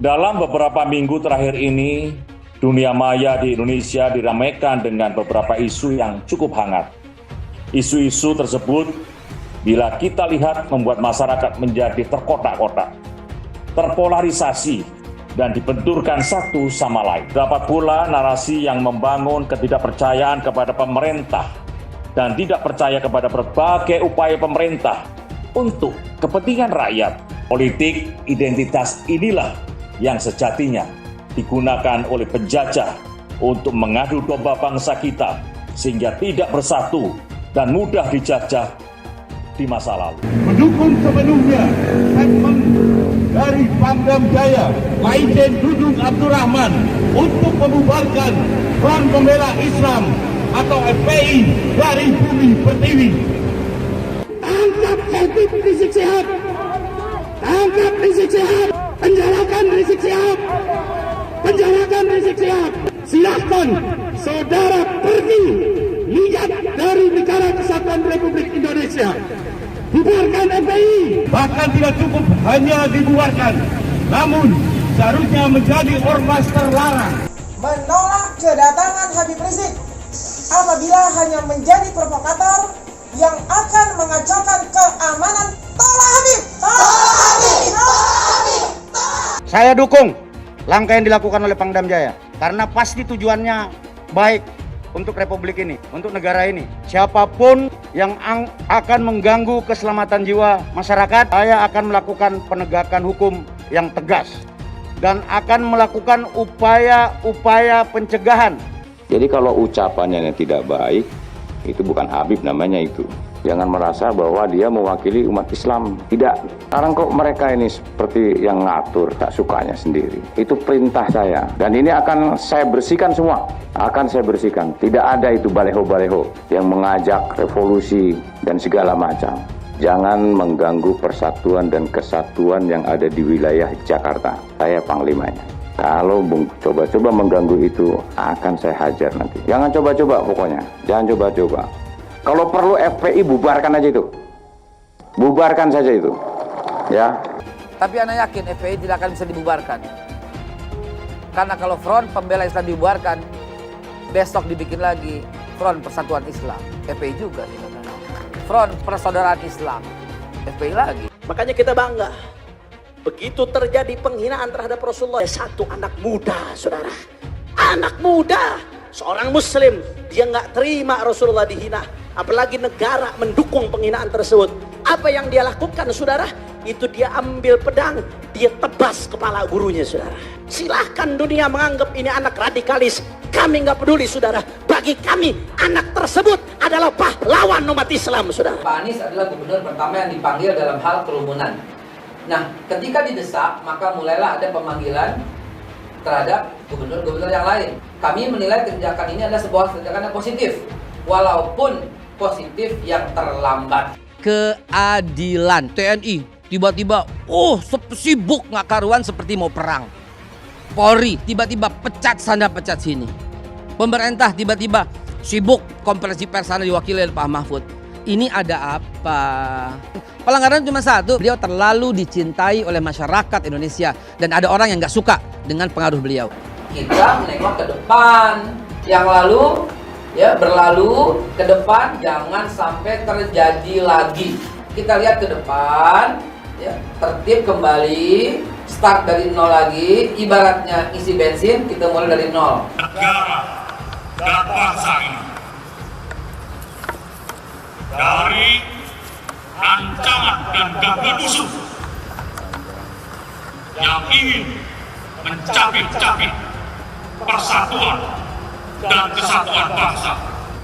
Dalam beberapa minggu terakhir ini, dunia maya di Indonesia diramaikan dengan beberapa isu yang cukup hangat. Isu-isu tersebut, bila kita lihat, membuat masyarakat menjadi terkotak-kotak, terpolarisasi, dan dibenturkan satu sama lain. Dapat pula narasi yang membangun ketidakpercayaan kepada pemerintah dan tidak percaya kepada berbagai upaya pemerintah untuk kepentingan rakyat. Politik identitas inilah yang sejatinya digunakan oleh penjajah untuk mengadu domba bangsa kita sehingga tidak bersatu dan mudah dijajah di masa lalu. Mendukung sepenuhnya statement dari Pangdam Jaya Majen Dudung Abdurrahman untuk membubarkan Front Pembela Islam atau FPI dari Bumi Pertiwi. Tangkap Habib Rizik Syihab, tangkap Rizik Syihab, penjarakan Rizik Syihab, penjarakan Rizik Syihab. Silahkan saudara pergi lihat dari Negara Kesatuan Republik Indonesia. Bubarkan FPI. Bahkan tidak cukup hanya dibubarkan, namun seharusnya menjadi ormas terlarang. Menolak kedatangan Habib Rizik apabila hanya menjadi provokator yang akan mengacaukan keamanan. Tolak Habib! Tolak Habib! Tolak Habib! Saya dukung langkah yang dilakukan oleh Pangdam Jaya karena pasti tujuannya baik untuk republik ini, untuk negara ini. Siapapun yang akan mengganggu keselamatan jiwa masyarakat, saya akan melakukan penegakan hukum yang tegas dan akan melakukan upaya-upaya pencegahan. Jadi kalau ucapannya yang tidak baik, itu bukan Habib namanya itu. Jangan merasa bahwa dia mewakili umat Islam. Tidak. Sekarang kok mereka ini seperti yang ngatur, tak sukanya sendiri. Itu perintah saya. Dan ini akan saya bersihkan semua. Akan saya bersihkan. Tidak ada itu baleho-baleho yang mengajak revolusi dan segala macam. Jangan mengganggu persatuan dan kesatuan yang ada di wilayah Jakarta. Saya panglimanya. Kalau coba-coba mengganggu itu, akan saya hajar nanti. Jangan coba-coba pokoknya. Jangan coba-coba. Kalau perlu FPI bubarkan aja itu. Bubarkan saja itu. Ya. Tapi Anda yakin FPI tidak akan bisa dibubarkan? Karena kalau Front Pembela Islam dibubarkan, besok dibikin lagi Front Persatuan Islam. FPI juga. Front Persaudaraan Islam. FPI lagi. Makanya kita bangga. Begitu terjadi penghinaan terhadap Rasulullah, satu anak muda, saudara. Anak muda. Seorang muslim, dia nggak terima Rasulullah dihina. Apalagi negara mendukung penghinaan tersebut. Apa yang dia lakukan, saudara? Itu dia ambil pedang, dia tebas kepala gurunya, saudara. Silahkan dunia menganggap ini anak radikalis. Kami nggak peduli, saudara. Bagi kami, anak tersebut adalah pahlawan umat Islam, saudara. Pak Anies adalah gubernur pertama yang dipanggil dalam hal kerumunan. Nah, ketika didesak, maka mulailah ada pemanggilan terhadap gubernur-gubernur yang lain. Kami menilai kebijakan ini adalah sebuah kebijakan yang positif, walaupun positif yang terlambat. Keadilan TNI tiba-tiba sibuk nggak karuan seperti mau perang. Polri tiba-tiba pecat sana pecat sini. Pemerintah tiba-tiba sibuk, konferensi pers sana diwakili oleh Pak Mahfud. Ini ada apa? Pelanggaran cuma satu, beliau terlalu dicintai oleh masyarakat Indonesia dan ada orang yang nggak suka dengan pengaruh beliau. Kita menengok ke depan, yang lalu ya berlalu, ke depan jangan sampai terjadi lagi. Kita lihat ke depan, ya tertib kembali, start dari nol lagi. Ibaratnya isi bensin, kita mulai dari nol. Negara dan bangsa ini dari ancaman dan gangguan musuh yang ingin mencapik-capik persatuan dan kesatuan bangsa.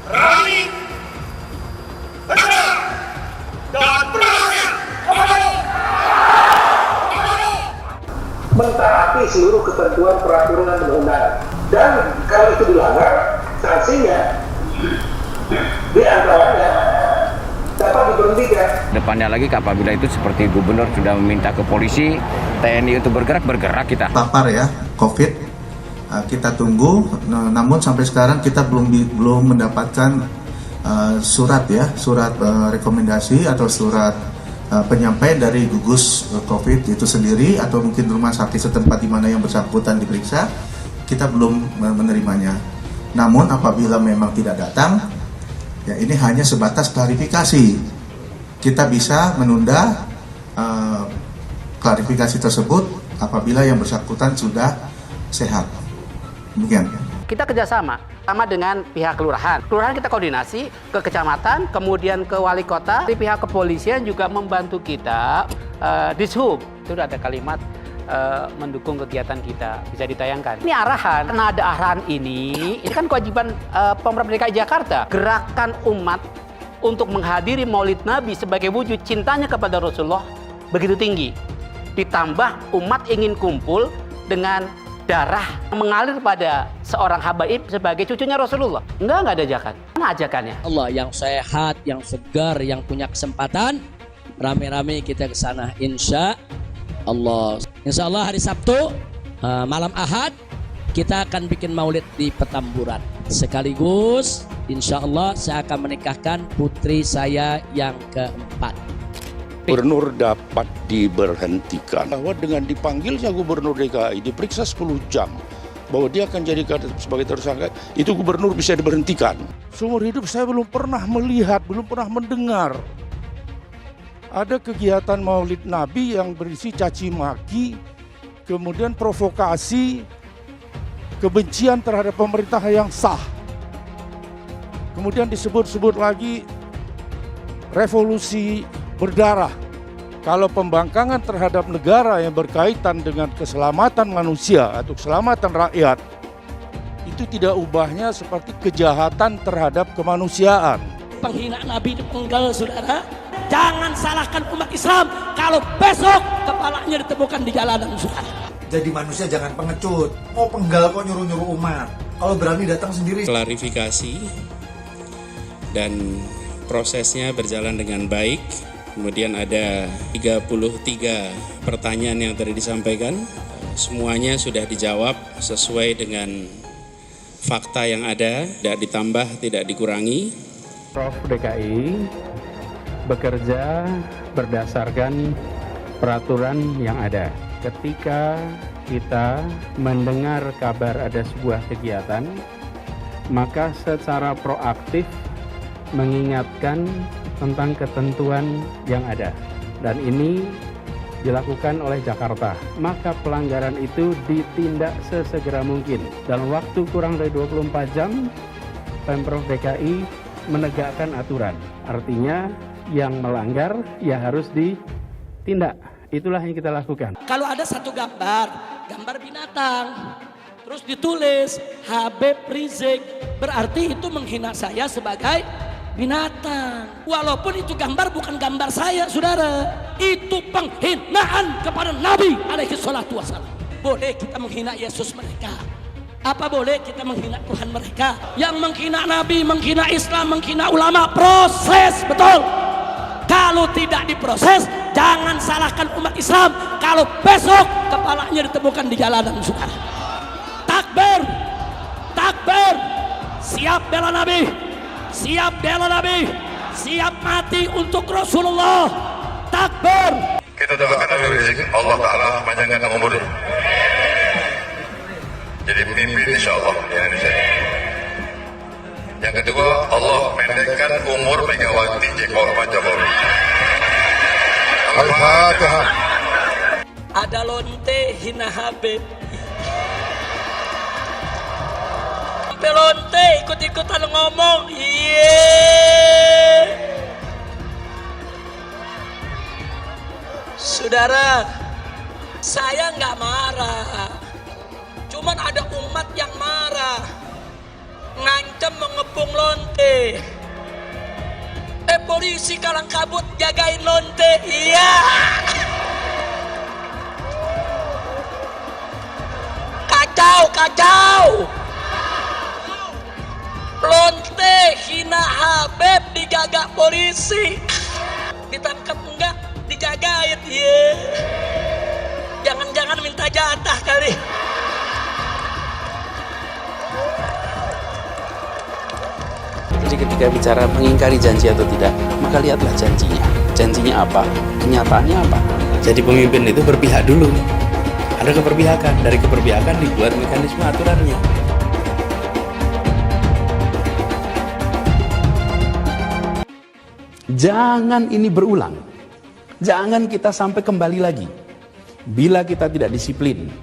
Berani, benar, dan berakhir. Mentaati seluruh ketentuan peraturan dan undang-undang. Dan kalau itu dilanggar, sanksinya di antaranya dapat diberhentikan. Depannya lagi apabila itu seperti gubernur sudah meminta ke polisi, TNI untuk bergerak kita. Papar ya, COVID. Kita tunggu, namun sampai sekarang kita belum mendapatkan surat rekomendasi atau surat penyampaian dari gugus COVID itu sendiri atau mungkin rumah sakit setempat di mana yang bersangkutan diperiksa, kita belum menerimanya. Namun apabila memang tidak datang, ya ini hanya sebatas klarifikasi. Kita bisa menunda klarifikasi tersebut apabila yang bersangkutan sudah sehat. Demikian. Kita kerjasama sama dengan pihak kelurahan. Kelurahan kita koordinasi ke kecamatan, kemudian ke wali kota. Di pihak kepolisian juga membantu kita. Dishub itu ada kalimat mendukung kegiatan kita, bisa ditayangkan. Ini arahan, karena ada arahan ini kan kewajiban Pemprov DKI Jakarta. Gerakan umat untuk menghadiri Maulid Nabi sebagai wujud cintanya kepada Rasulullah begitu tinggi. Ditambah umat ingin kumpul dengan darah mengalir pada seorang habaib sebagai cucunya Rasulullah. Enggak ada ajakan. Mana ajakannya? Allah yang sehat, yang segar, yang punya kesempatan, rame-rame kita ke sana insya Allah. Insya Allah hari Sabtu malam Ahad kita akan bikin maulid di Petamburan. Sekaligus insya Allah saya akan menikahkan putri saya yang keempat. Gubernur dapat diberhentikan bahwa dengan dipanggilnya Gubernur DKI diperiksa 10 jam bahwa dia akan jadikan sebagai tersangka, itu gubernur bisa diberhentikan. Seumur hidup saya belum pernah melihat, belum pernah mendengar ada kegiatan Maulid Nabi yang berisi caci maki, kemudian provokasi, kebencian terhadap pemerintah yang sah. Kemudian disebut-sebut lagi revolusi berdarah. Kalau pembangkangan terhadap negara yang berkaitan dengan keselamatan manusia atau keselamatan rakyat, itu tidak ubahnya seperti kejahatan terhadap kemanusiaan. Penghinaan Nabi dipenggal, saudara. Jangan salahkan umat Islam kalau besok kepalanya ditemukan di jalanan, saudara. Jadi manusia jangan pengecut. Mau penggal kok nyuruh-nyuruh umat. Kalau berani datang sendiri. Klarifikasi dan prosesnya berjalan dengan baik. Kemudian ada 33 pertanyaan yang tadi disampaikan. Semuanya sudah dijawab sesuai dengan fakta yang ada, tidak ditambah, tidak dikurangi. Prof DKI bekerja berdasarkan peraturan yang ada. Ketika kita mendengar kabar ada sebuah kegiatan, maka secara proaktif mengingatkan tentang ketentuan yang ada. Dan ini dilakukan oleh Jakarta. Maka pelanggaran itu ditindak sesegera mungkin. Dalam waktu kurang dari 24 jam, Pemprov DKI menegakkan aturan. Artinya yang melanggar ya harus ditindak. Itulah yang kita lakukan. Kalau ada satu gambar binatang, terus ditulis Habib Rizik, berarti itu menghina saya sebagai binatang. Walaupun itu gambar bukan gambar saya, saudara. Itu penghinaan kepada Nabi alaihi salatu wassalam. Boleh kita menghina Yesus mereka. Apa boleh kita menghina Tuhan mereka? Yang menghina Nabi, menghina Islam, menghina ulama, proses, betul. Kalau tidak diproses, jangan salahkan umat Islam kalau besok kepalanya ditemukan di jalanan, saudara. Takbir, takbir, siap bela Nabi, siap bela Nabi, siap mati untuk Rasulullah. Takbir. Kita doakan Allah Ta'ala panjangkan umur, jadi pemimpin insyaAllah di Indonesia. Yang kedua, Allah pendekkan umur Megawati Pak Jokowi. Al-Fatihah. Ada lonte hina Habib. Sampai lonte ikut-ikutan ngomong. Saudara, saya nggak marah. Cuman ada umat yang marah. Ngancam mengepung lonte. Polisi kalang kabut jagain lonte. Iya. Kacau, kacau. Lonte hina Habib dijaga polisi. Ditangkap enggak? Dijagain. Iya. Jangan-jangan minta jatah kali. Jadi ketika bicara mengingkari janji atau tidak, maka lihatlah janjinya. Janjinya apa? Kenyataannya apa? Jadi pemimpin itu berpihak dulu. Ada keberpihakan, dari keberpihakan dibuat mekanisme aturannya. Jangan ini berulang. Jangan kita sampai kembali lagi. Bila kita tidak disiplin,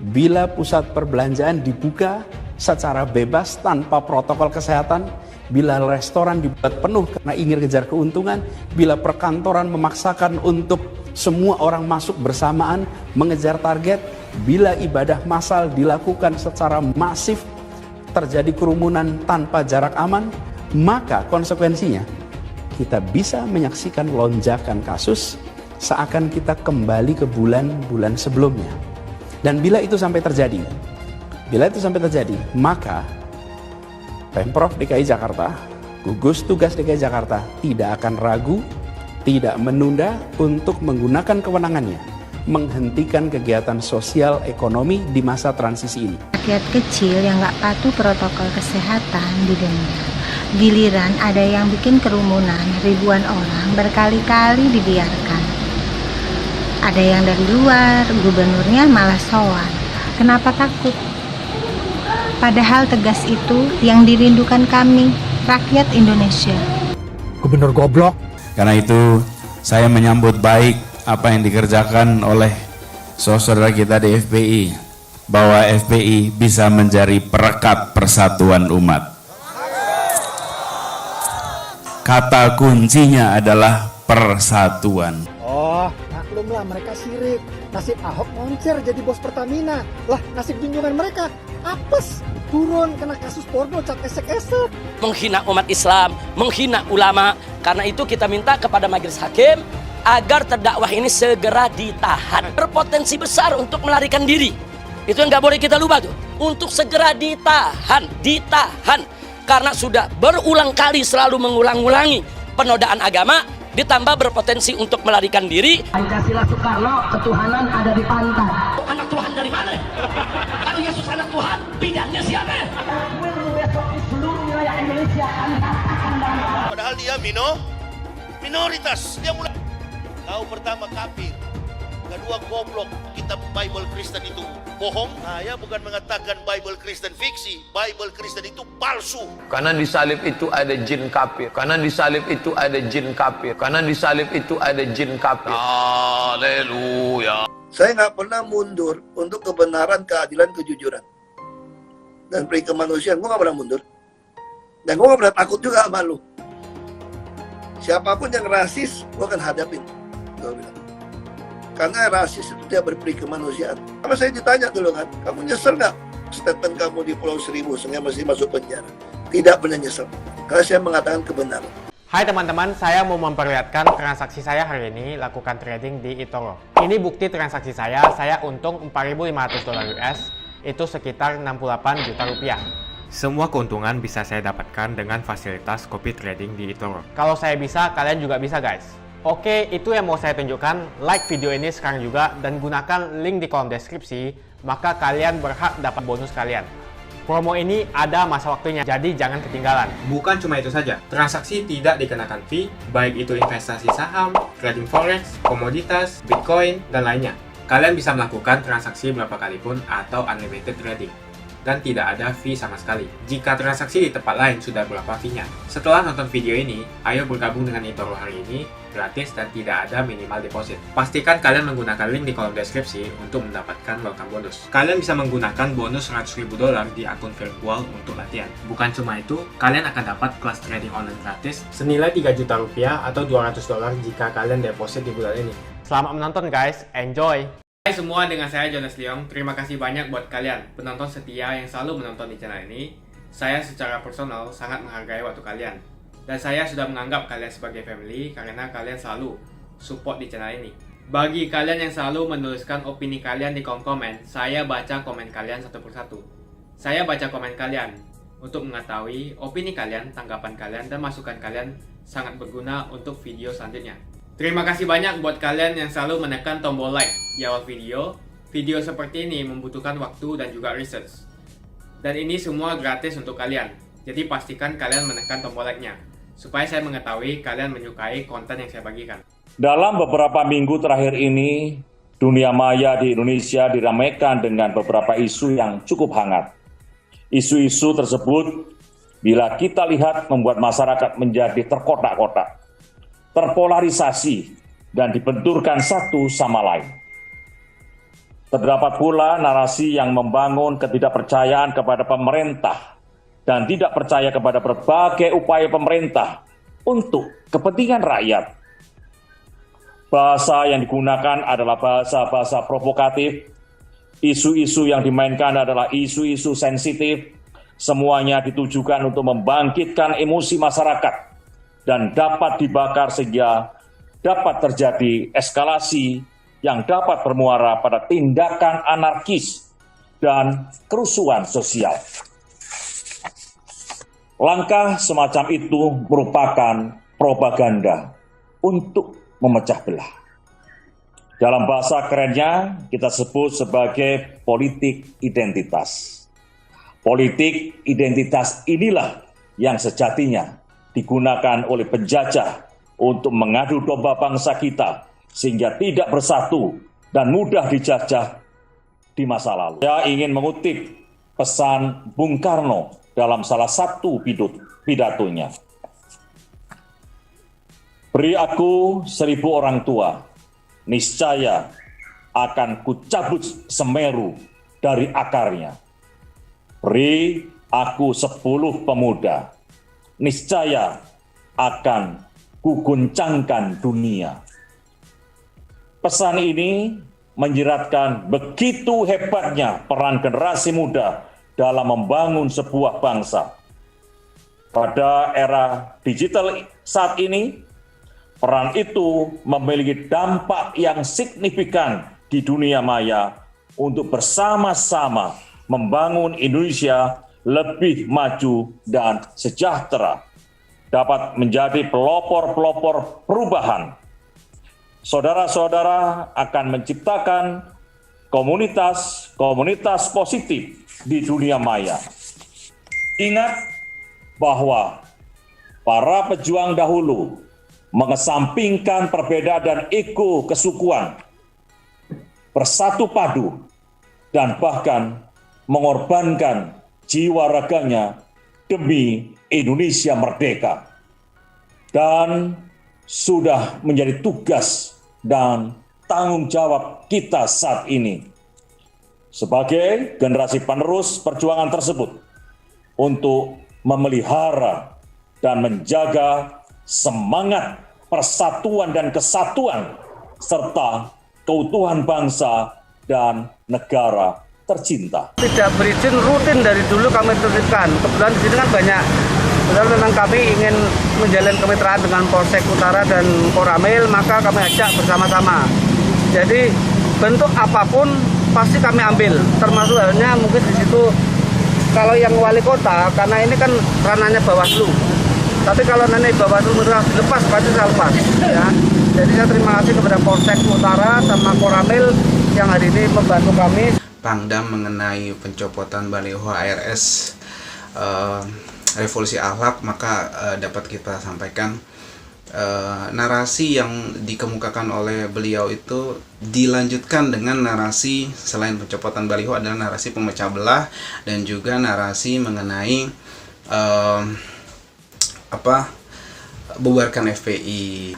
bila pusat perbelanjaan dibuka secara bebas tanpa protokol kesehatan, bila restoran dibuat penuh karena ingin kejar keuntungan, bila perkantoran memaksakan untuk semua orang masuk bersamaan mengejar target, bila ibadah massal dilakukan secara masif, terjadi kerumunan tanpa jarak aman, maka konsekuensinya kita bisa menyaksikan lonjakan kasus seakan kita kembali ke bulan-bulan sebelumnya. Dan bila itu sampai terjadi, maka Pemprov DKI Jakarta, gugus tugas DKI Jakarta tidak akan ragu, tidak menunda untuk menggunakan kewenangannya, menghentikan kegiatan sosial ekonomi di masa transisi ini. Rakyat kecil yang nggak patuh protokol kesehatan didenda. Giliran ada yang bikin kerumunan, ribuan orang berkali-kali dibiarkan. Ada yang dari luar, gubernurnya malah sowan. Kenapa takut? Padahal tegas itu yang dirindukan kami, rakyat Indonesia. Gubernur goblok. Karena itu saya menyambut baik apa yang dikerjakan oleh saudara kita di FPI, bahwa FPI bisa menjadi perekat persatuan umat. Kata kuncinya adalah persatuan. Oh, maklumlah mereka sirik. Nasib Ahok moncer jadi bos Pertamina. Lah, nasib junjungan mereka apes, turun kena kasus porno cat esek-esek. Menghina umat Islam, menghina ulama. Karena itu kita minta kepada majelis hakim agar terdakwah ini segera ditahan. Berpotensi besar untuk melarikan diri. Itu yang nggak boleh kita lupa tuh. Untuk segera ditahan. Karena sudah berulang kali selalu mengulang-ulangi penodaan agama, ditambah berpotensi untuk melarikan diri. Pancasila Soekarno, ketuhanan ada di pantat. Anak Tuhan dari mana? Kalau Yesus anak Tuhan, bidangnya siapa? Besok di seluruh wilayah Indonesia akan katakan dan padahal dia minoritas. Dia mulai tahu pertama kafir, kedua goblok. Kitab Bible Kristen itu bohong. Saya bukan mengatakan Bible Kristen fiksi, Bible Kristen itu palsu. Karena di salib itu ada jin kafir. Haleluya. Saya nggak pernah mundur untuk kebenaran, keadilan, kejujuran, dan peri kemanusiaan. Gue nggak pernah mundur, dan gue nggak pernah takut juga sama lu. Siapapun yang rasis, gue akan hadapin. Gue bilang. Karena rasis itu tidak berperi kemanusiaan. Karena saya ditanya dulu kan, kamu nyesel nggak statement kamu di Pulau Seribu sehingga masih masuk penjara? Tidak pernah nyesel, karena saya mengatakan kebenaran. Hai teman-teman, saya mau memperlihatkan transaksi saya hari ini lakukan trading di eToro. Ini bukti transaksi saya untung $4.500 US, itu sekitar 68 juta rupiah. Semua keuntungan bisa saya dapatkan dengan fasilitas copy trading di eToro. Kalau saya bisa, kalian juga bisa guys. Oke, itu yang mau saya tunjukkan. Like video ini sekarang juga dan gunakan link di kolom deskripsi, maka kalian berhak dapat bonus kalian. Promo ini ada masa waktunya, jadi jangan ketinggalan. Bukan cuma itu saja, transaksi tidak dikenakan fee, baik itu investasi saham, trading forex, komoditas, bitcoin, dan lainnya. Kalian bisa melakukan transaksi berapa kali pun atau unlimited trading. Dan tidak ada fee sama sekali. Jika transaksi di tempat lain sudah berapa fee-nya. Setelah nonton video ini, ayo bergabung dengan eToro hari ini, gratis dan tidak ada minimal deposit. Pastikan kalian menggunakan link di kolom deskripsi untuk mendapatkan welcome bonus. Kalian bisa menggunakan bonus $100.000 di akun virtual untuk latihan. Bukan cuma itu, kalian akan dapat kelas trading online gratis senilai 3 juta rupiah atau $200 jika kalian deposit di bulan ini. Selamat menonton guys, enjoy! Hai semua, dengan saya Jonas Leong. Terima kasih banyak buat kalian penonton setia yang selalu menonton di channel ini. Saya secara personal sangat menghargai waktu kalian. Dan saya sudah menganggap kalian sebagai family karena kalian selalu support di channel ini. Bagi kalian yang selalu menuliskan opini kalian di kolom komen, saya baca komen kalian satu persatu. Saya baca komen kalian untuk mengetahui opini kalian, tanggapan kalian, dan masukan kalian sangat berguna untuk video selanjutnya. Terima kasih banyak buat kalian yang selalu menekan tombol like di awal video. Video seperti ini membutuhkan waktu dan juga research. Dan ini semua gratis untuk kalian. Jadi pastikan kalian menekan tombol like-nya. supaya saya mengetahui kalian menyukai konten yang saya bagikan. Dalam beberapa minggu terakhir ini, dunia maya di Indonesia diramaikan dengan beberapa isu yang cukup hangat. Isu-isu tersebut, bila kita lihat, membuat masyarakat menjadi terkotak-kotak, terpolarisasi, dan dibenturkan satu sama lain. Terdapat pula narasi yang membangun ketidakpercayaan kepada pemerintah dan tidak percaya kepada berbagai upaya pemerintah untuk kepentingan rakyat. Bahasa yang digunakan adalah bahasa-bahasa provokatif, isu-isu yang dimainkan adalah isu-isu sensitif, semuanya ditujukan untuk membangkitkan emosi masyarakat dan dapat dibakar sehingga dapat terjadi eskalasi yang dapat bermuara pada tindakan anarkis dan kerusuhan sosial. Langkah semacam itu merupakan propaganda untuk memecah belah. Dalam bahasa kerennya, kita sebut sebagai politik identitas. Politik identitas inilah yang sejatinya digunakan oleh penjajah untuk mengadu domba bangsa kita, sehingga tidak bersatu dan mudah dijajah di masa lalu. Saya ingin mengutip pesan Bung Karno dalam salah satu pidatonya. Beri aku 1000 orang tua, niscaya akan kucabut Semeru dari akarnya. Beri aku 10 pemuda, niscaya akan kuguncangkan dunia. Pesan ini menyiratkan begitu hebatnya peran generasi muda dalam membangun sebuah bangsa. Pada era digital saat ini, peran itu memiliki dampak yang signifikan di dunia maya untuk bersama-sama membangun Indonesia lebih maju dan sejahtera, dapat menjadi pelopor-pelopor perubahan. Saudara-saudara akan menciptakan komunitas positif di dunia maya. Ingat bahwa para pejuang dahulu mengesampingkan perbedaan dan ego kesukuan, bersatu padu, dan bahkan mengorbankan jiwa raganya demi Indonesia merdeka. Dan sudah menjadi tugas dan tanggung jawab kita saat ini sebagai generasi penerus perjuangan tersebut untuk memelihara dan menjaga semangat persatuan dan kesatuan serta keutuhan bangsa dan negara tercinta. Tidak berizin rutin dari dulu kami tertipkan. Kebetulan di sini kan banyak. Kebetulan memang kami ingin menjalin kemitraan dengan Polsek Utara dan Koramil, maka kami ajak bersama-sama. Jadi bentuk apapun pasti kami ambil, termasuk halnya mungkin di situ kalau yang wali kota, karena ini kan ranahnya Bawaslu. Tapi kalau nanti Bawaslu lepas, pasti saya lepas. Ya. Jadi saya terima kasih kepada Polsek Utara sama Koramil yang hari ini membantu kami. Pangdam mengenai pencopotan baliho ARS Revolusi Akhlak, maka dapat kita sampaikan narasi yang dikemukakan oleh beliau itu dilanjutkan dengan narasi selain pencopotan baliho adalah narasi pemecah belah dan juga narasi mengenai bubarkan FPI.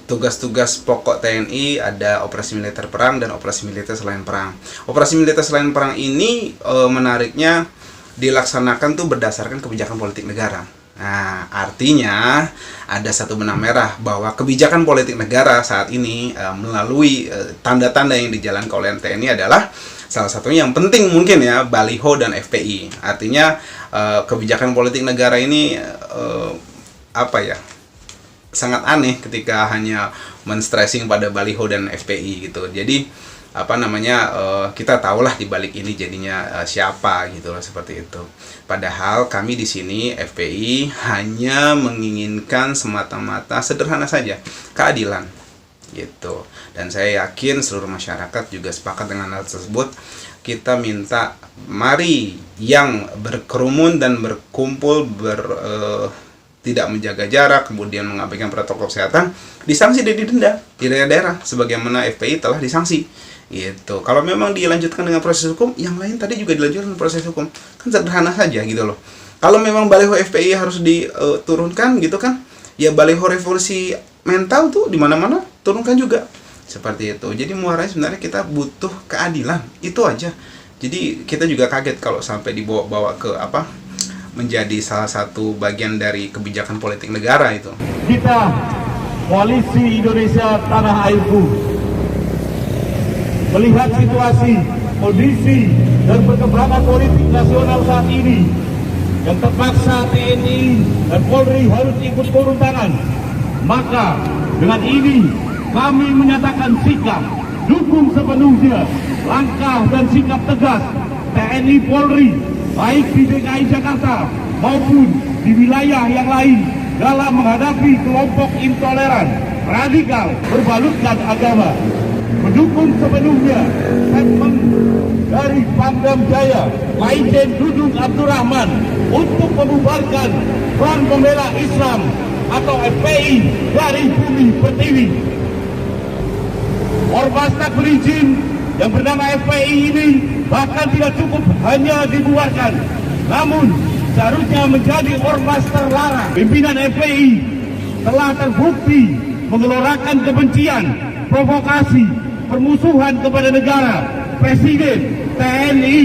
Tugas-tugas pokok TNI ada operasi militer perang dan operasi militer selain perang. Operasi militer selain perang ini menariknya dilaksanakan tuh berdasarkan kebijakan politik negara. Nah, artinya ada satu benang merah bahwa kebijakan politik negara saat ini melalui tanda-tanda yang dijalankan oleh TNI adalah salah satunya yang penting mungkin ya, baliho dan FPI. Artinya kebijakan politik negara ini sangat aneh ketika hanya men-stressing pada baliho dan FPI gitu. Jadi kita tahulah di balik ini jadinya siapa gitu loh, seperti itu. Padahal kami di sini FPI hanya menginginkan semata-mata sederhana saja, keadilan gitu. Dan saya yakin seluruh masyarakat juga sepakat dengan hal tersebut. Kita minta mari yang berkerumun dan berkumpul tidak menjaga jarak, kemudian mengabaikan protokol kesehatan, disanksi dan didenda di daerah-daerah sebagaimana FPI telah disanksi. Gitu. Kalau memang dilanjutkan dengan proses hukum, yang lain tadi juga dilanjutkan dengan proses hukum. Kan sederhana saja gitu loh. Kalau memang baliho FPI harus diturunkan gitu kan, ya baliho revolusi mental tuh di mana-mana turunkan juga. Seperti itu. Jadi muaranya sebenarnya kita butuh keadilan. Itu aja. Jadi kita juga kaget kalau sampai dibawa-bawa ke menjadi salah satu bagian dari kebijakan politik negara itu. Kita Koalisi Indonesia Tanah Airku melihat situasi, kondisi dan perkembangan politik nasional saat ini yang terpaksa TNI dan Polri harus ikut turun tangan. Maka dengan ini kami menyatakan sikap dukung sepenuhnya langkah dan sikap tegas TNI Polri baik di DKI Jakarta maupun di wilayah yang lain dalam menghadapi kelompok intoleran, radikal, berbalutkan agama. Mendukung sepenuhnya statement dari Pangdam Jaya Lejen Dudung Abdurrahman untuk membubarkan Front Pembela Islam atau FPI dari Bumi Pertiwi. Ormas tak berizin yang bernama FPI ini bahkan tidak cukup hanya dibubarkan, namun seharusnya menjadi ormas terlarang. Pimpinan FPI telah terbukti menggelorakan kebencian, provokasi, permusuhan kepada negara, Presiden, TNI,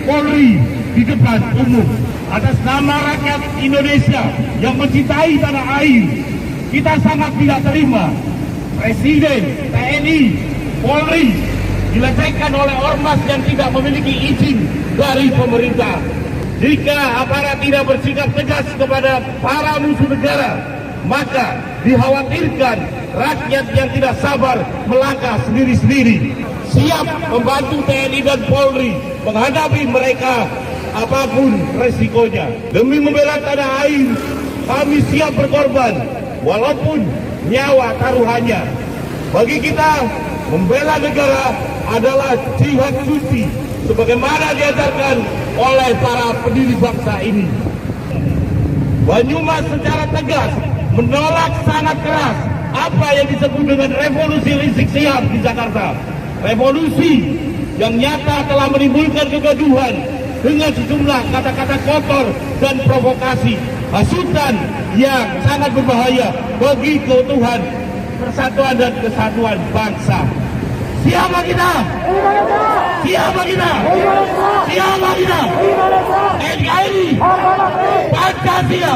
Polri di depan umum. Atas nama rakyat Indonesia yang mencintai tanah air, kita sangat tidak terima Presiden, TNI, Polri dilecehkan oleh ormas yang tidak memiliki izin dari pemerintah. Jika aparat tidak bersikap tegas kepada para musuh negara, maka dikhawatirkan rakyat yang tidak sabar melangkah sendiri-sendiri. Siap membantu TNI dan Polri menghadapi mereka apapun resikonya. Demi membela tanah air, kami siap berkorban walaupun nyawa taruhannya. Bagi kita, membela negara adalah jihad suci sebagaimana diajarkan oleh para pendiri bangsa ini. Banyumas secara tegas menolak sangat keras apa yang disebut dengan revolusi Rizik Syihab di Jakarta. Revolusi yang nyata telah menimbulkan kegaduhan dengan sejumlah kata-kata kotor dan provokasi, hasutan yang sangat berbahaya bagi keutuhan, persatuan dan kesatuan bangsa. Siapa kita? Siapa kita? Siapa kita? NKRI Pancasila.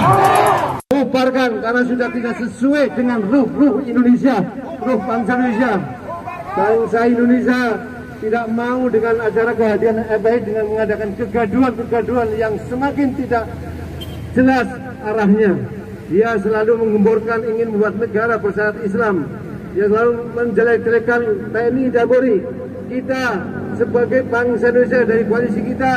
Bubarkan karena sudah tidak sesuai dengan ruh Indonesia, ruh bangsa Indonesia. Bangsa Indonesia tidak mau dengan acara kehadiran FPI dengan mengadakan kegaduhan yang semakin tidak jelas arahnya. Dia selalu menggemborkan ingin membuat negara bersyarat Islam. Dia selalu menjelek-jelekan TNI dan Polri. Kita sebagai bangsa Indonesia dari koalisi kita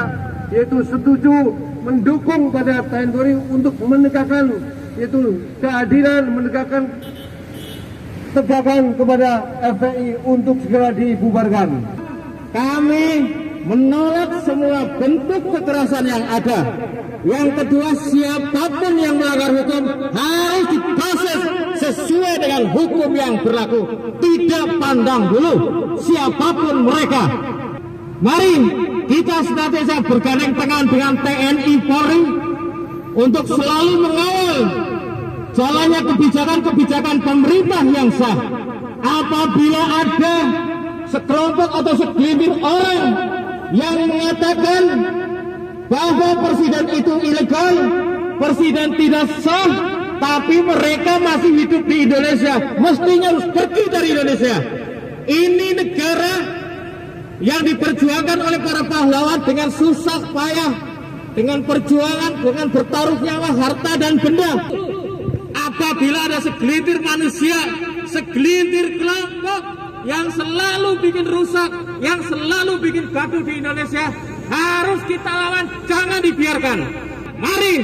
yaitu setuju mendukung pada TNI Polri untuk menegakkan yaitu keadilan, menegakkan tegakan kepada FPI untuk segera dibubarkan. Kami menolak semua bentuk kekerasan yang ada. Yang kedua, siapapun yang melanggar hukum harus diproses sesuai dengan hukum yang berlaku. Tidak pandang bulu siapapun mereka. Mari kita senantiasa bergandeng tangan dengan TNI Polri untuk selalu mengawal jalannya kebijakan-kebijakan pemerintah yang sah. Apabila ada sekelompok atau segelintir orang yang mengatakan bahwa presiden itu ilegal, presiden tidak sah, tapi mereka masih hidup di Indonesia, mestinya harus pergi dari Indonesia. Ini negara yang diperjuangkan oleh para pahlawan dengan susah payah, dengan perjuangan, dengan bertaruh nyawa, harta dan benda. Apabila ada segelintir manusia, segelintir kelompok yang selalu bikin rusak, yang selalu bikin gaduh di Indonesia, harus kita lawan, jangan dibiarkan. Mari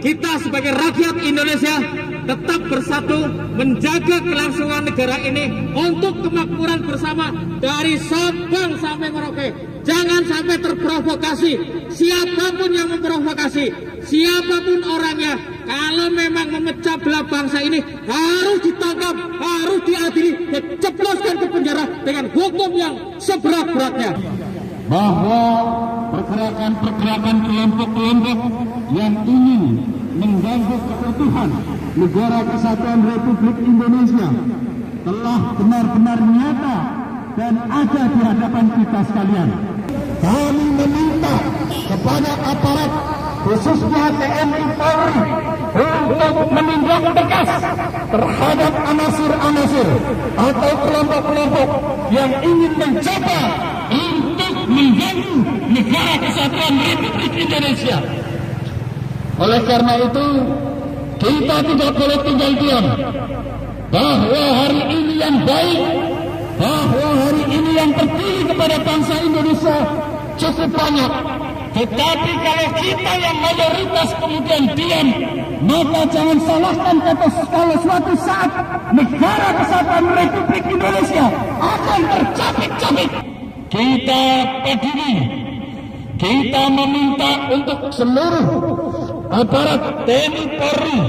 kita sebagai rakyat Indonesia tetap bersatu menjaga kelangsungan negara ini untuk kemakmuran bersama dari Sabang sampai Merauke. Jangan sampai terprovokasi. Siapapun yang memprovokasi, siapapun orangnya, kalau memang memecah belah bangsa ini harus ditangkap, harus diadili, dijebloskan ke penjara dengan hukum yang seberat-beratnya. Bahwa pergerakan-pergerakan kelompok-kelompok yang ingin mengganggu keutuhan Negara Kesatuan Republik Indonesia telah benar-benar nyata dan ada di hadapan kita sekalian. Kami meminta kepada aparat khususnya TNI Polri untuk menindak tegas terhadap anasir-anasir atau kelompok-kelompok yang ingin mencoba untuk mengganggu Negara Kesatuan Republik Indonesia. Oleh karena itu, kita tidak boleh tinggal diam bahwa hari ini yang baik, bahwa hari ini yang terpilih kepada bangsa Indonesia cukup banyak. Tetapi kalau kita yang mayoritas kemudian diam, maka jangan salahkan kalau suatu saat Negara Kesatuan Republik Indonesia akan tercabik-cabik. Kita peduli, kita meminta untuk seluruh aparat TNI Polri,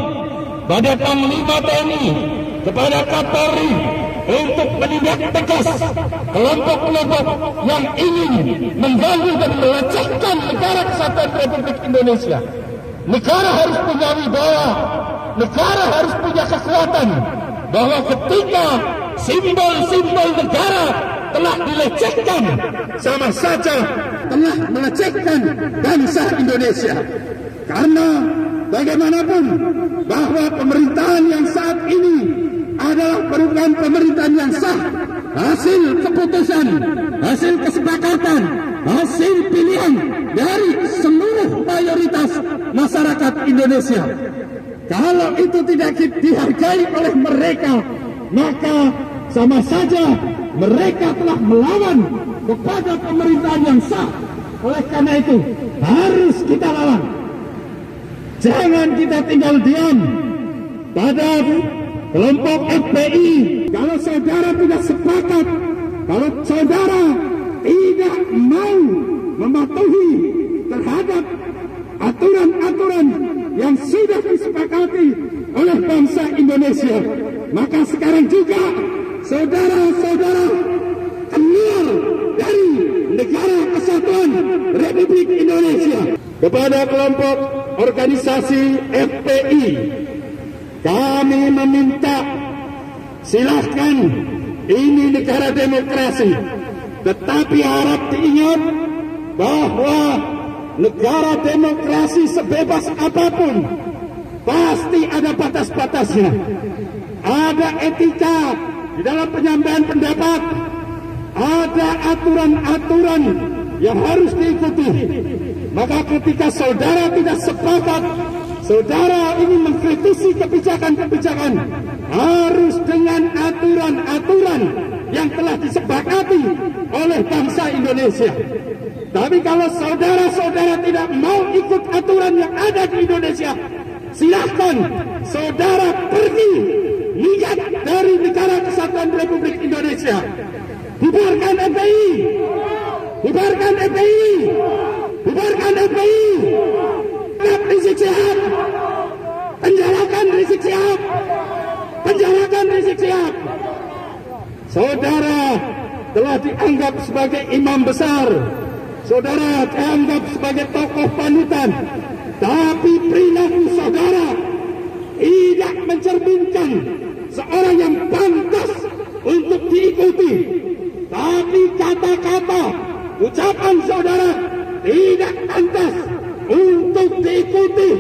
pada Panglima TNI, kepada Kapolri untuk menindak tegas kelompok-kelompok yang ingin mengganggu dan melecehkan Negara Kesatuan Republik Indonesia. Negara harus punya wibawa, negara harus punya kekuatan, bahwa ketika simbol-simbol negara telah dilecehkan, sama saja telah melecehkan bangsa Indonesia. Karena bagaimanapun bahwa pemerintahan yang saat ini adalah merupakan pemerintahan yang sah, hasil keputusan, hasil kesepakatan, hasil pilihan dari seluruh mayoritas masyarakat Indonesia. Kalau itu tidak dihargai oleh mereka, maka sama saja mereka telah melawan kepada pemerintahan yang sah. Oleh karena itu harus kita lawan. Jangan kita tinggal diam pada kelompok FPI. Kalau saudara tidak sepakat, kalau saudara tidak mau mematuhi terhadap aturan-aturan yang sudah disepakati oleh bangsa Indonesia, maka sekarang juga saudara-saudara keluar dari Negara Kesatuan Republik Indonesia. Kepada kelompok organisasi FPI, kami meminta, silahkan, ini negara demokrasi, tetapi harap diingat bahwa negara demokrasi sebebas apapun pasti ada batas-batasnya. Ada etika di dalam penyampaian pendapat, ada aturan-aturan yang harus diikuti. Maka ketika saudara tidak sepakat, saudara ingin mengkritisi kebijakan-kebijakan, harus dengan aturan-aturan yang telah disepakati oleh bangsa Indonesia. Tapi kalau saudara-saudara tidak mau ikut aturan yang ada di Indonesia, silahkan saudara pergi, lihat dari Negara Kesatuan Republik Indonesia. Bubarkan FPI, bubarkan FPI, bubarkan FPI. Rizik Syihab, penjarakan Rizik Syihab, penjarakan Rizik Syihab. Saudara telah dianggap sebagai imam besar, saudara dianggap sebagai tokoh panutan, tapi perilaku saudara tidak mencerminkan seorang yang pantas untuk diikuti. Tapi kata-kata, ucapan saudara tidak pantas untuk diikuti,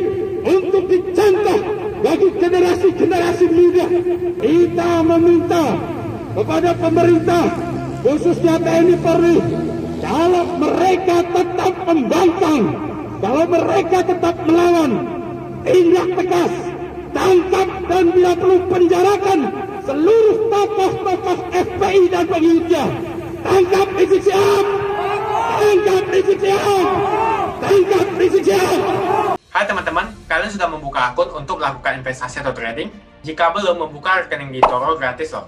untuk dicontoh bagi generasi-generasi muda. Kita meminta kepada pemerintah, khususnya TNI Polri, kalau mereka tetap membangkang, kalau mereka tetap melawan, tindak tegas, tangkap dan bila perlu penjarakan seluruh tokoh-tokoh FPI dan pengikutnya. Tangkap Rizik Syihab, tangkap Rizik Syihab, tangkap Rizik Syihab. Hai teman-teman, kalian sudah membuka akun untuk melakukan investasi atau trading? Jika belum, membuka rekening di eToro gratis loh.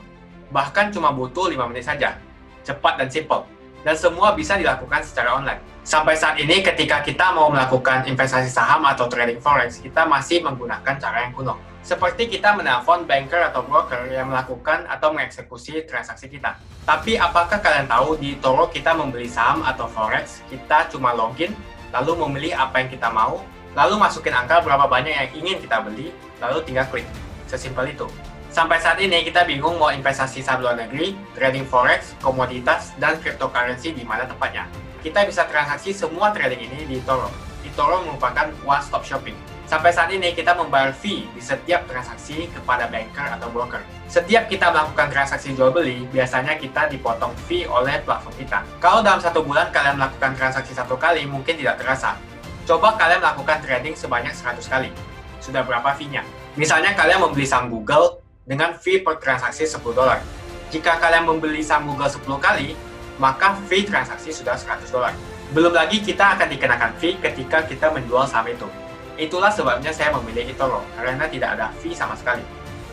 Bahkan cuma butuh 5 menit saja. Cepat dan simple. dan semua bisa dilakukan secara online. Sampai saat ini ketika kita mau melakukan investasi saham atau trading forex, kita masih menggunakan cara yang kuno. Seperti kita menelpon banker atau broker yang melakukan atau mengeksekusi transaksi kita. Tapi apakah kalian tahu di eToro kita membeli saham atau forex, kita cuma login, lalu memilih apa yang kita mau, lalu masukin angka berapa banyak yang ingin kita beli, lalu tinggal klik. Sesimpel itu. Sampai saat ini kita bingung mau investasi saham luar negeri, trading forex, komoditas, dan cryptocurrency di mana tepatnya. Kita bisa transaksi semua trading ini di eToro. eToro merupakan one-stop shopping. Sampai saat ini kita membayar fee di setiap transaksi kepada banker atau broker. Setiap kita melakukan transaksi jual beli, biasanya kita dipotong fee oleh platform kita. Kalau dalam 1 bulan kalian melakukan transaksi 1 kali, mungkin tidak terasa. Coba kalian melakukan trading sebanyak 100 kali. Sudah berapa fee-nya? Misalnya kalian membeli saham Google dengan fee per transaksi $10. Jika kalian membeli saham Google 10 kali, maka fee transaksi sudah $100. Belum lagi kita akan dikenakan fee ketika kita menjual saham itu. Itulah sebabnya saya memilih eToro, karena tidak ada fee sama sekali.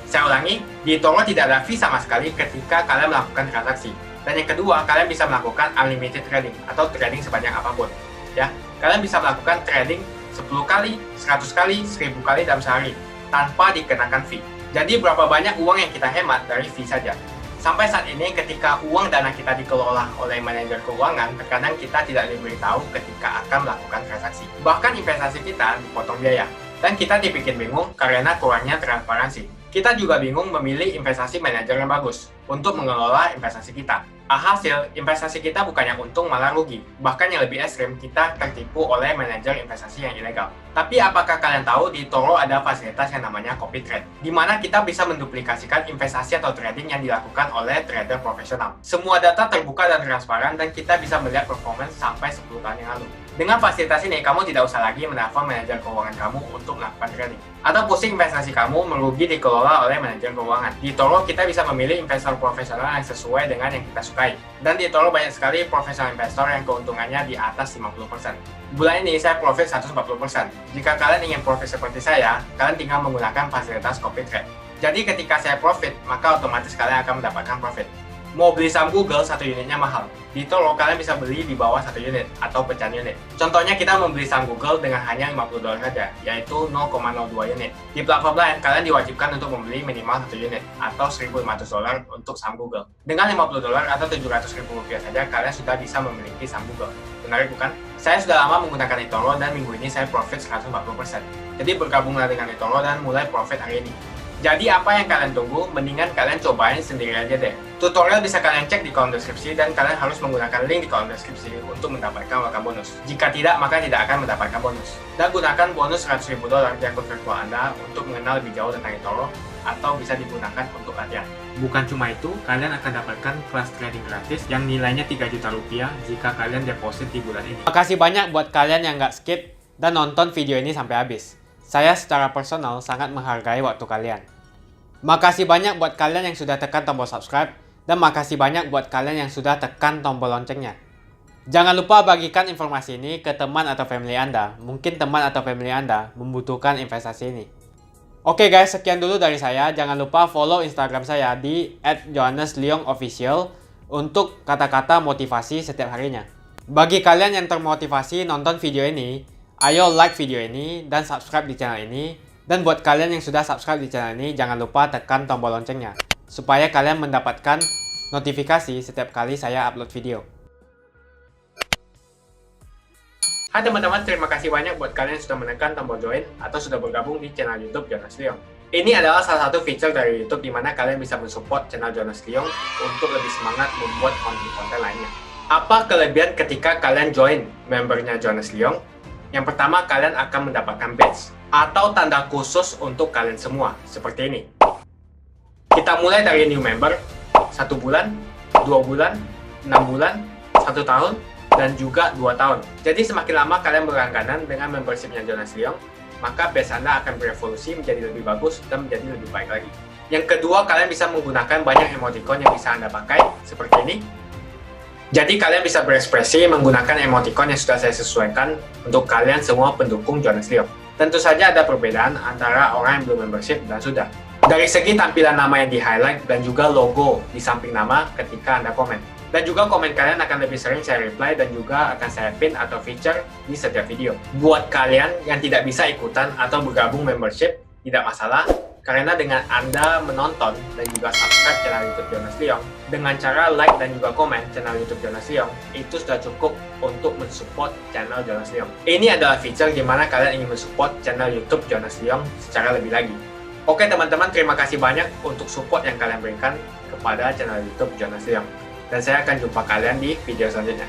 Saya ulangi, di eToro tidak ada fee sama sekali ketika kalian melakukan transaksi. Dan yang kedua, kalian bisa melakukan unlimited trading, atau trading sebanyak apapun. Ya, kalian bisa melakukan trading 10 kali, 100 kali, 1000 kali dalam sehari, tanpa dikenakan fee. Jadi berapa banyak uang yang kita hemat dari fee saja. Sampai saat ini ketika uang dana kita dikelola oleh manajer keuangan, terkadang kita tidak diberitahu ketika akan melakukan transaksi. Bahkan investasi kita dipotong biaya. Dan kita dibikin bingung karena kurangnya transparansi. Kita juga bingung memilih investasi manajer yang bagus untuk mengelola investasi kita. Alhasil, investasi kita bukannya untung malah rugi. Bahkan yang lebih ekstrim, kita tertipu oleh manajer investasi yang ilegal. Tapi apakah kalian tahu di eToro ada fasilitas yang namanya copy trade, di mana kita bisa menduplikasikan investasi atau trading yang dilakukan oleh trader profesional. Semua data terbuka dan transparan dan kita bisa melihat performance sampai 10 tahun yang lalu. Dengan fasilitas ini, kamu tidak usah lagi menelpon manajer keuangan kamu untuk melakukan trading. Atau pusing investasi kamu merugi dikelola oleh manajer keuangan. Di eToro, kita bisa memilih investor profesional yang sesuai dengan yang kita sukai. Dan di eToro banyak sekali profesional investor yang keuntungannya di atas 50%. Bulan ini saya profit 140%. Jika kalian ingin profit seperti saya, kalian tinggal menggunakan fasilitas copy trade. Jadi ketika saya profit, maka otomatis kalian akan mendapatkan profit. Mau beli saham Google, 1 unitnya mahal. Di eToro, kalian bisa beli di bawah 1 unit atau pecahan unit. Contohnya kita membeli saham Google dengan hanya $50 saja, yaitu 0,02 unit. Di platform lain, kalian diwajibkan untuk membeli minimal 1 unit atau $1.500 untuk saham Google. Dengan $50 atau Rp700.000 saja, kalian sudah bisa memiliki saham Google. Menarik bukan? Saya sudah lama menggunakan eToro dan minggu ini saya profit 140%. Jadi bergabunglah dengan eToro dan mulai profit hari ini. Jadi apa yang kalian tunggu? Mendingan kalian cobain sendiri aja deh. Tutorial bisa kalian cek di kolom deskripsi dan kalian harus menggunakan link di kolom deskripsi untuk mendapatkan welcome bonus. Jika tidak, maka tidak akan mendapatkan bonus. Dan gunakan bonus $100.000 di akun virtual Anda untuk mengenal lebih jauh tentang eToro atau bisa digunakan untuk latihan. Bukan cuma itu, kalian akan dapatkan kelas trading gratis yang nilainya Rp3 juta jika kalian deposit di bulan ini. Makasih banyak buat kalian yang nggak skip dan nonton video ini sampai habis. Saya secara personal sangat menghargai waktu kalian. Makasih banyak buat kalian yang sudah tekan tombol subscribe, dan makasih banyak buat kalian yang sudah tekan tombol loncengnya. Jangan lupa bagikan informasi ini ke teman atau family Anda. Mungkin teman atau family Anda membutuhkan investasi ini. Oke guys, sekian dulu dari saya. Jangan lupa follow Instagram saya di @johannesleongofficial untuk kata-kata motivasi setiap harinya. Bagi kalian yang termotivasi nonton video ini, ayo like video ini dan subscribe di channel ini. Dan buat kalian yang sudah subscribe di channel ini, jangan lupa tekan tombol loncengnya, supaya kalian mendapatkan notifikasi setiap kali saya upload video. Hai teman-teman, terima kasih banyak buat kalian yang sudah menekan tombol join atau sudah bergabung di channel YouTube Jonas Leong. Ini adalah salah satu fitur dari YouTube di mana kalian bisa mensupport channel Jonas Leong untuk lebih semangat membuat konten-konten lainnya. Apa kelebihan ketika kalian join membernya Jonas Leong? Yang pertama, kalian akan mendapatkan badge atau tanda khusus untuk kalian semua, seperti ini. Kita mulai dari new member, 1 bulan, 2 bulan, 6 bulan, 1 tahun, dan juga 2 tahun. Jadi semakin lama kalian berlangganan dengan membershipnya Jonas Leong, maka badge Anda akan berevolusi menjadi lebih bagus dan menjadi lebih baik lagi. Yang kedua, kalian bisa menggunakan banyak emoticon yang bisa Anda pakai, seperti ini. Jadi kalian bisa berekspresi menggunakan emoticon yang sudah saya sesuaikan untuk kalian semua pendukung Jonas Leong. Tentu saja ada perbedaan antara orang yang belum membership dan sudah. Dari segi tampilan nama yang di-highlight dan juga logo di samping nama ketika Anda komen. Dan juga komen kalian akan lebih sering saya reply dan juga akan saya pin atau feature di setiap video. Buat kalian yang tidak bisa ikutan atau bergabung membership, tidak masalah. Karena dengan Anda menonton dan juga subscribe channel YouTube Jonas Leong, dengan cara like dan juga komen channel YouTube Jonas Leong, itu sudah cukup untuk mensupport channel Jonas Leong. Ini adalah feature di mana kalian ingin mensupport channel YouTube Jonas Leong secara lebih lagi. Oke teman-teman, terima kasih banyak untuk support yang kalian berikan kepada channel YouTube Jonas Leong. Dan saya akan jumpa kalian di video selanjutnya.